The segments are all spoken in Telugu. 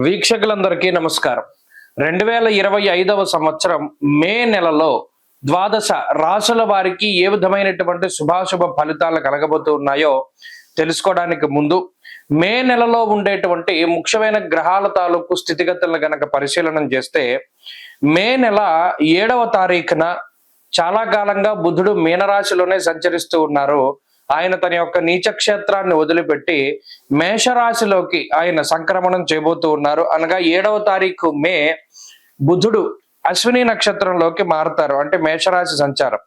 వీక్షకులందరికీ నమస్కారం. 2025వ సంవత్సరం మే నెలలో ద్వాదశ రాశుల వారికి ఏ విధమైనటువంటి శుభాశుభ ఫలితాలు కలగబోతూ ఉన్నాయో తెలుసుకోవడానికి ముందు మే నెలలో ఉండేటువంటి ముఖ్యమైన గ్రహాల తాలూకు స్థితిగతులను గనక పరిశీలన చేస్తే మే నెల 7వ తారీఖున చాలా కాలంగా బుధుడు మీనరాశిలోనే సంచరిస్తూ ఉన్నారు. ఆయన తన యొక్క నీచ క్షేత్రాన్ని వదిలిపెట్టి మేషరాశిలోకి ఆయన సంక్రమణం చేయబోతూ ఉన్నారు. అనగా 7వ తారీఖు మే బుధుడు అశ్విని నక్షత్రంలోకి మారుతారు, అంటే మేషరాశి సంచారం.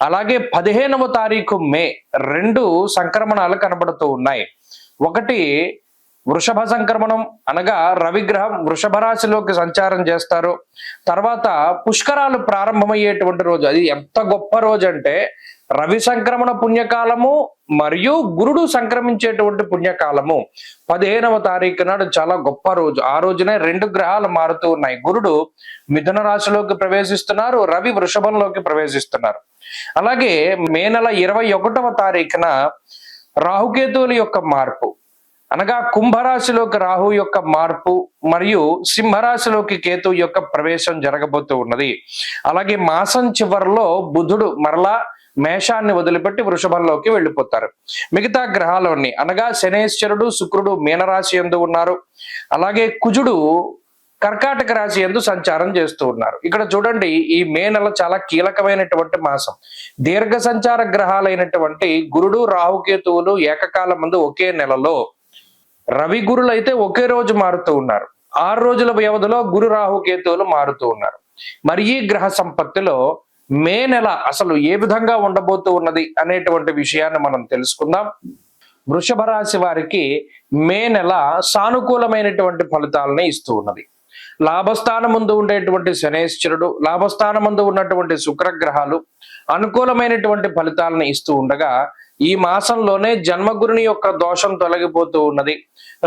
అలాగే 15వ తారీఖు మే 2 సంక్రమణాలు కనబడుతూ ఉన్నాయి. ఒకటి వృషభ సంక్రమణం, అనగా రవిగ్రహం వృషభ రాశిలోకి సంచారం చేస్తారు. తర్వాత పుష్కరాలు ప్రారంభమయ్యేటువంటి రోజు. అది ఎంత గొప్ప రోజు అంటే రవి సంక్రమణ పుణ్యకాలము మరియు గురుడు సంక్రమించేటువంటి పుణ్యకాలము 15వ తారీఖు నాడు చాలా గొప్ప రోజు. ఆ రోజునే 2 గ్రహాలు మారుతూ ఉన్నాయి. గురుడు మిథున రాశిలోకి ప్రవేశిస్తున్నారు, రవి వృషభంలోకి ప్రవేశిస్తున్నారు. అలాగే మే నెల 21వ తారీఖున రాహుకేతువుల యొక్క మార్పు, అనగా కుంభరాశిలోకి రాహు యొక్క మార్పు మరియు సింహరాశిలోకి కేతు యొక్క ప్రవేశం జరగబోతూ ఉన్నది. అలాగే మాసం చివరిలో బుధుడు మరలా మేషాన్ని వదిలిపెట్టి వృషభంలోకి వెళ్ళిపోతారు. మిగతా గ్రహాలన్నీ, అనగా శనేశ్వరుడు శుక్రుడు మీనరాశి యందు ఉన్నారు. అలాగే కుజుడు కర్కాటక రాశి యందు సంచారం చేస్తూ ఉన్నారు. ఇక్కడ చూడండి, ఈ మే నెల చాలా కీలకమైనటువంటి మాసం. దీర్ఘ సంచార గ్రహాలైనటువంటి గురుడు రాహుకేతువులు ఏకకాలం ముందు ఒకే నెలలో, రవి గురులు అయితే ఒకే రోజు మారుతూ ఉన్నారు. 6 రోజుల వ్యవధిలో గురు రాహుకేతువులు మారుతూ ఉన్నారు. మరి ఈ గ్రహ సంపత్తిలో మే నెల అసలు ఏ విధంగా ఉండబోతూ ఉన్నది అనేటువంటి విషయాన్ని మనం తెలుసుకుందాం. వృషభ రాశి వారికి మే నెల సానుకూలమైనటువంటి ఫలితాలని ఇస్తూ ఉన్నది. లాభస్థానం ముందు ఉండేటువంటి శనేశ్వరుడు, లాభస్థానం ముందు ఉన్నటువంటి శుక్రగ్రహాలు అనుకూలమైనటువంటి ఫలితాలను ఇస్తూ ఉండగా, ఈ మాసంలోనే జన్మగురుని యొక్క దోషం తొలగిపోతూ ఉన్నది.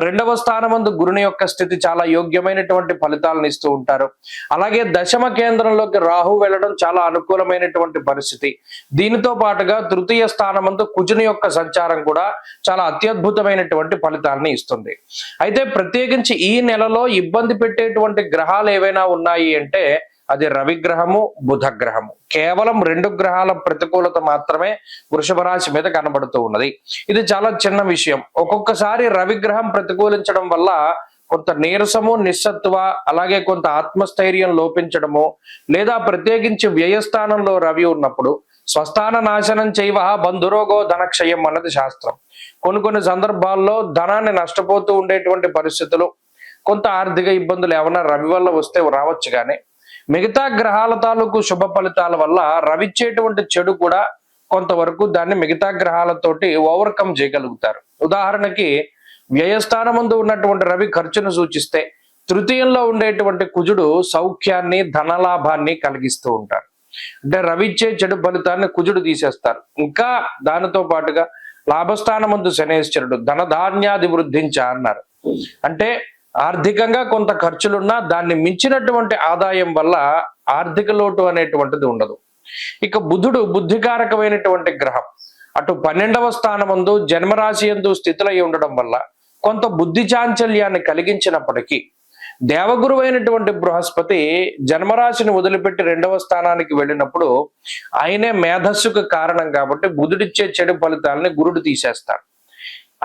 2వ స్థానమందు గురుని యొక్క స్థితి చాలా యోగ్యమైనటువంటి ఫలితాలను ఇస్తూ ఉంటారు. అలాగే దశమ కేంద్రంలోకి రాహు వెళ్ళడం చాలా అనుకూలమైనటువంటి పరిస్థితి. దీనితో పాటుగా 3య స్థానమందు కుజుని యొక్క సంచారం కూడా చాలా అత్యద్భుతమైనటువంటి ఫలితాలను ఇస్తుంది. అయితే ప్రత్యేకించి ఈ నెలలో ఇబ్బంది పెట్టేటువంటి గ్రహాలు ఏవైనా ఉన్నాయి అంటే అది రవిగ్రహము, బుధగ్రహము. కేవలం 2 గ్రహాల ప్రతికూలత మాత్రమే వృషభ రాశి మీద కనబడుతూ ఉన్నది. ఇది చాలా చిన్న విషయం. ఒక్కొక్కసారి రవిగ్రహం ప్రతికూలించడం వల్ల కొంత నీరసము, నిస్సత్వ, అలాగే కొంత ఆత్మస్థైర్యం లోపించడము, లేదా ప్రత్యేకించి వ్యయస్థానంలో రవి ఉన్నప్పుడు స్వస్థాన నాశనం చేయవ బంధురోగో ధనక్షయం అన్నది శాస్త్రం. కొన్ని సందర్భాల్లో ధనాన్ని నష్టపోతూ ఉండేటువంటి పరిస్థితులు, కొంత ఆర్థిక ఇబ్బందులు ఏమన్నా రవి వల్ల వస్తే రావచ్చు. కానీ మిగతా గ్రహాల తాలూకు శుభ ఫలితాల వల్ల రవిచ్చేటువంటి చెడు కూడా కొంతవరకు దాన్ని మిగతా గ్రహాలతోటి ఓవర్కమ్ చేయగలుగుతారు. ఉదాహరణకి వ్యయస్థానం ముందు ఉన్నటువంటి రవి ఖర్చును సూచిస్తే, 3యంలో ఉండేటువంటి కుజుడు సౌఖ్యాన్ని, ధనలాభాన్ని కలిగిస్తూ ఉంటారు. అంటే రవిచ్చే చెడు ఫలితాన్ని కుజుడు తీసేస్తారు. ఇంకా దానితో పాటుగా లాభస్థానం ముందు శనేశ్వరుడు ధనధాన్యాది వృద్ధించ అన్నారు. అంటే ఆర్థికంగా కొంత ఖర్చులున్నా దాన్ని మించినటువంటి ఆదాయం వల్ల ఆర్థిక లోటు అనేటువంటిది ఉండదు. ఇక బుధుడు బుద్ధికారకమైనటువంటి గ్రహం. అటు 12వ స్థానమందు జన్మరాశి యందు స్థితులై ఉండడం వల్ల కొంత బుద్ధి చాంచల్యాన్ని కలిగించినప్పటికీ, దేవగురు అయినటువంటి బృహస్పతి జన్మరాశిని వదిలిపెట్టి 2వ స్థానానికి వెళ్ళినప్పుడు ఆయనే మేధస్సుకు కారణం కాబట్టి బుధుడిచ్చే చెడు ఫలితాలని గురుడు తీసేస్తాడు.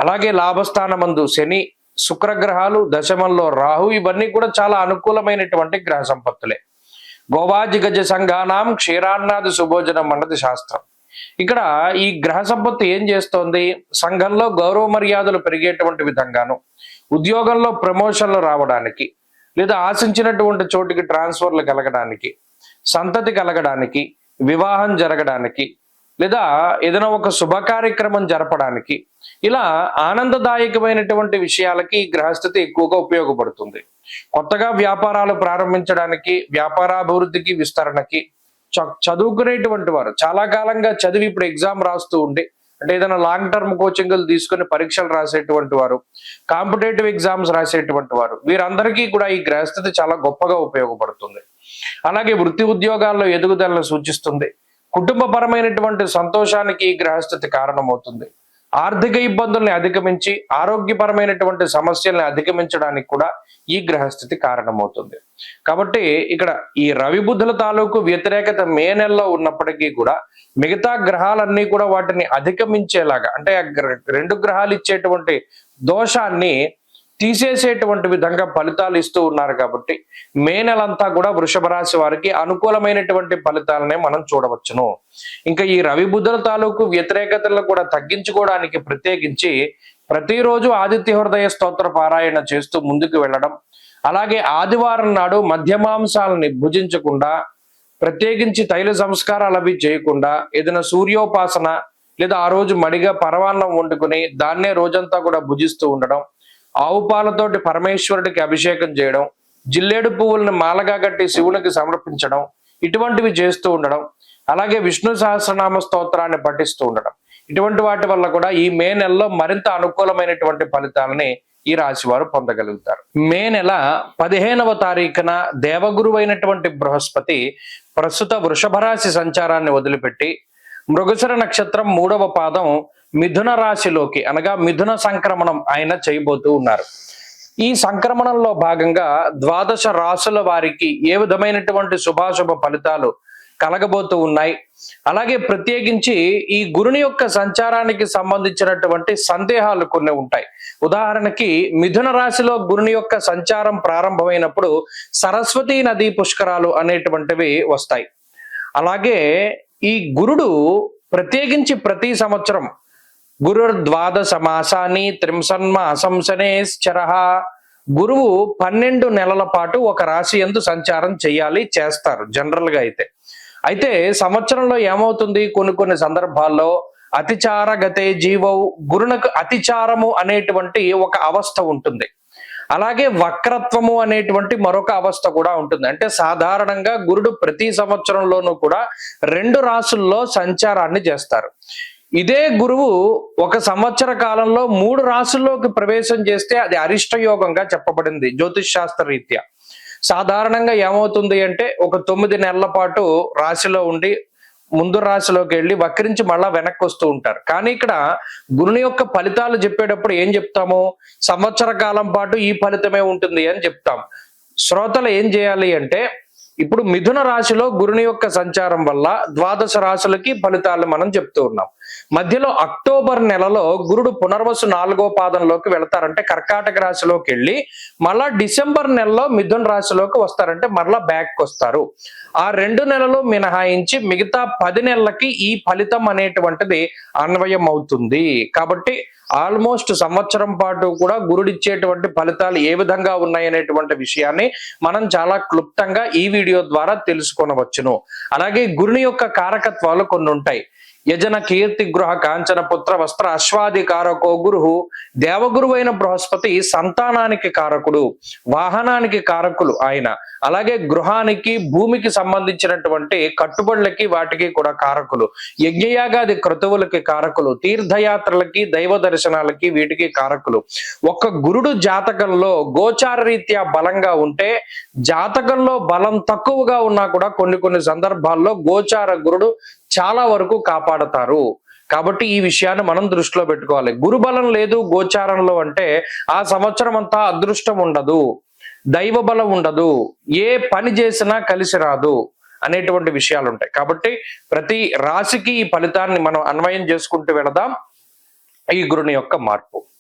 అలాగే లాభస్థానమందు శని, శుక్రగ్రహాలు, దశమంలో రాహు, ఇవన్నీ కూడా చాలా అనుకూలమైనటువంటి గ్రహ సంపత్తులే. గోవాజి గజ సంఘానాం క్షీరాన్నాది సుభోజనం అన్నది శాస్త్రం. ఇక్కడ ఈ గ్రహ సంపత్తి ఏం చేస్తోంది? సంఘంలో గౌరవ మర్యాదలు పెరిగేటువంటి విధంగాను, ఉద్యోగంలో ప్రమోషన్లు రావడానికి, లేదా ఆశించినటువంటి చోటికి ట్రాన్స్ఫర్లు కలగడానికి, సంతతి కలగడానికి, వివాహం జరగడానికి, లేదా ఏదైనా ఒక శుభ కార్యక్రమం జరపడానికి, ఇలా ఆనందదాయకమైనటువంటి విషయాలకి ఈ గ్రహస్థితి ఎక్కువగా ఉపయోగపడుతుంది. కొత్తగా వ్యాపారాలు ప్రారంభించడానికి, వ్యాపారాభివృద్ధికి, విస్తరణకి, చదువుకునేటువంటి వారు చాలా కాలంగా చదివి ఇప్పుడు ఎగ్జామ్ రాస్తూ ఉండి, అంటే ఏదైనా లాంగ్ టర్మ్ కోచింగ్లు తీసుకుని పరీక్షలు రాసేటువంటి వారు, కాంపిటేటివ్ ఎగ్జామ్స్ రాసేటువంటి వారు, వీరందరికీ కూడా ఈ గ్రహస్థితి చాలా గొప్పగా ఉపయోగపడుతుంది. అలాగే వృత్తి ఉద్యోగాల్లో ఎదుగుదలను సూచిస్తుంది. కుటుంబపరమైనటువంటి సంతోషానికి ఈ గ్రహస్థితి కారణమవుతుంది. ఆర్థిక ఇబ్బందుల్ని అధిగమించి ఆరోగ్యపరమైనటువంటి సమస్యల్ని అధిగమించడానికి కూడా ఈ గ్రహస్థితి కారణమవుతుంది. కాబట్టి ఇక్కడ ఈ రవి బుధుల తాలూకు వ్యతిరేకత మే నెలలో ఉన్నప్పటికీ కూడా మిగతా గ్రహాలన్నీ కూడా వాటిని అధిగమించేలాగా, అంటే రెండు గ్రహాలు ఇచ్చేటువంటి దోషాన్ని తీసేసేటువంటి విధంగా ఫలితాలు ఇస్తూ ఉన్నారు. కాబట్టి మే నెలంతా కూడా వృషభ రాశి వారికి అనుకూలమైనటువంటి ఫలితాలనే మనం చూడవచ్చును. ఇంకా ఈ రవి బుధుల తాలూకు వ్యతిరేకతలను కూడా తగ్గించుకోవడానికి ప్రత్యేకించి ప్రతిరోజు ఆదిత్య హృదయ స్తోత్ర పారాయణ చేస్తూ ముందుకు వెళ్ళడం, అలాగే ఆదివారం నాడు మధ్యమాంసాలని భుజించకుండా, ప్రత్యేకించి తైల సంస్కారాలు అవి చేయకుండా ఏదైనా సూర్యోపాసన లేదా ఆ రోజు మడిగా పరవాన్నం వండుకుని దాన్నే రోజంతా కూడా భుజిస్తూ ఉండడం, ఆవు పాలతోటి పరమేశ్వరుడికి అభిషేకం చేయడం, జిల్లేడు పువ్వులను మాలగా కట్టి శివునికి సమర్పించడం, ఇటువంటివి చేస్తూ ఉండడం, అలాగే విష్ణు సహస్రనామ స్తోత్రాన్ని పఠిస్తూ ఉండడం, ఇటువంటి వాటి వల్ల కూడా ఈ మే నెలలో మరింత అనుకూలమైనటువంటి ఫలితాలని ఈ రాశి వారు పొందగలుగుతారు. మే నెల 15వ తారీఖున దేవగురువు అయినటువంటి బృహస్పతి ప్రస్తుత వృషభ రాశి సంచారాన్ని వదిలిపెట్టి మృగశిర నక్షత్రం 3వ పాదం మిథున రాశిలోకి, అనగా మిథున సంక్రమణం ఆయన చేయబోతూ ఉన్నారు. ఈ సంక్రమణంలో భాగంగా ద్వాదశ రాశుల వారికి ఏ విధమైనటువంటి శుభాశుభ ఫలితాలు కలగబోతూ ఉన్నాయి, అలాగే ప్రత్యేకించి ఈ గురుని యొక్క సంచారానికి సంబంధించినటువంటి సందేహాలు కొన్ని ఉంటాయి. ఉదాహరణకి మిథున రాశిలో గురుని యొక్క సంచారం ప్రారంభమైనప్పుడు సరస్వతీ నదీ పుష్కరాలు అనేటువంటివి వస్తాయి. అలాగే ఈ గురుడు ప్రత్యేకించి ప్రతి సంవత్సరం గురుర్ ద్వాదశ మాసాన్ని త్రింసన్మాసంశనేశ్చరః, గురువు 12 నెలల పాటు ఒక రాశి యందు సంచారం చేస్తారు జనరల్ గా. అయితే సంవత్సరంలో ఏమవుతుంది, కొన్ని సందర్భాల్లో అతిచార గతే జీవౌ, గురునకు అతిచారము అనేటువంటి ఒక అవస్థ ఉంటుంది. అలాగే వక్రత్వము అనేటువంటి మరొక అవస్థ కూడా ఉంటుంది. అంటే సాధారణంగా గురుడు ప్రతి సంవత్సరంలోనూ కూడా 2 రాశుల్లో సంచారాన్ని చేస్తారు. ఇదే గురువు ఒక సంవత్సర కాలంలో 3 రాశుల్లోకి ప్రవేశం చేస్తే అది అరిష్ట యోగంగా చెప్పబడింది జ్యోతిష్ శాస్త్ర రీత్యా. సాధారణంగా ఏమవుతుంది అంటే ఒక 9 నెలల పాటు రాశిలో ఉండి ముందు రాశిలోకి వెళ్ళి వక్రించి మళ్ళా వెనక్కి వస్తూ ఉంటారు. కానీ ఇక్కడ గురుని యొక్క ఫలితాలు చెప్పేటప్పుడు ఏం చెప్తాము, సంవత్సర కాలం పాటు ఈ ఫలితమే ఉంటుంది అని చెప్తాం. శ్రోతలు ఏం చేయాలి అంటే, ఇప్పుడు మిథున రాశిలో గురుని యొక్క సంచారం వల్ల ద్వాదశ రాశులకి ఫలితాలు మనం చెప్తూ ఉన్నాం. మధ్యలో అక్టోబర్ నెలలో గురుడు పునర్వసు 4వ పాదంలోకి వెళతారంటే కర్కాటక రాశిలోకి వెళ్ళి మళ్ళా డిసెంబర్ నెలలో మిథున రాశిలోకి వస్తారంటే మరలా బ్యాక్ వస్తారు. ఆ 2 నెలలు మినహాయించి మిగతా 10 నెలలకి ఈ ఫలితం అనేటువంటిది అన్వయం అవుతుంది. కాబట్టి ఆల్మోస్ట్ సంవత్సరం పాటు కూడా గురుడిచ్చేటువంటి ఫలితాలు ఏ విధంగా ఉన్నాయనేటువంటి విషయాన్ని మనం చాలా క్లుప్తంగా ఈ వీడియో ద్వారా తెలుసుకొనవచ్చును. అలాగే గురుని యొక్క కారకత్వాలు కొన్ని ఉంటాయి. యజన కీర్తి గృహ కాంచన పుత్ర వస్త్ర అశ్వాది కారకో గురు, దేవగురువైన బృహస్పతి సంతానానికి కారకుడు, వాహనానికి కారకులు ఆయన. అలాగే గృహానికి భూమికి సంబంధించినటువంటి కట్టుబడులకి వాటికి కూడా కారకులు, యజ్ఞయాగాది క్రతువులకి కారకులు, తీర్థయాత్రలకి దైవ దర్శనాలకి వీటికి కారకులు. ఒక్క గురుడు జాతకంలో గోచార రీత్యా బలంగా ఉంటే, జాతకంలో బలం తక్కువగా ఉన్నా కూడా కొన్ని సందర్భాల్లో గోచార గురుడు చాలా వరకు కాపాడతారు. కాబట్టి ఈ విషయాన్ని మనం దృష్టిలో పెట్టుకోవాలి. గురుబలం లేదు గోచారంలో అంటే ఆ సంవత్సరం అంతా అదృష్టం ఉండదు, దైవ బలం ఉండదు, ఏ పని చేసినా కలిసి రాదు అనేటువంటి విషయాలు ఉంటాయి. కాబట్టి ప్రతి రాశికి ఈ ఫలితాన్ని మనం అన్వయం చేసుకుంటూ వెళదాం. ఈ గురుని యొక్క మార్పు.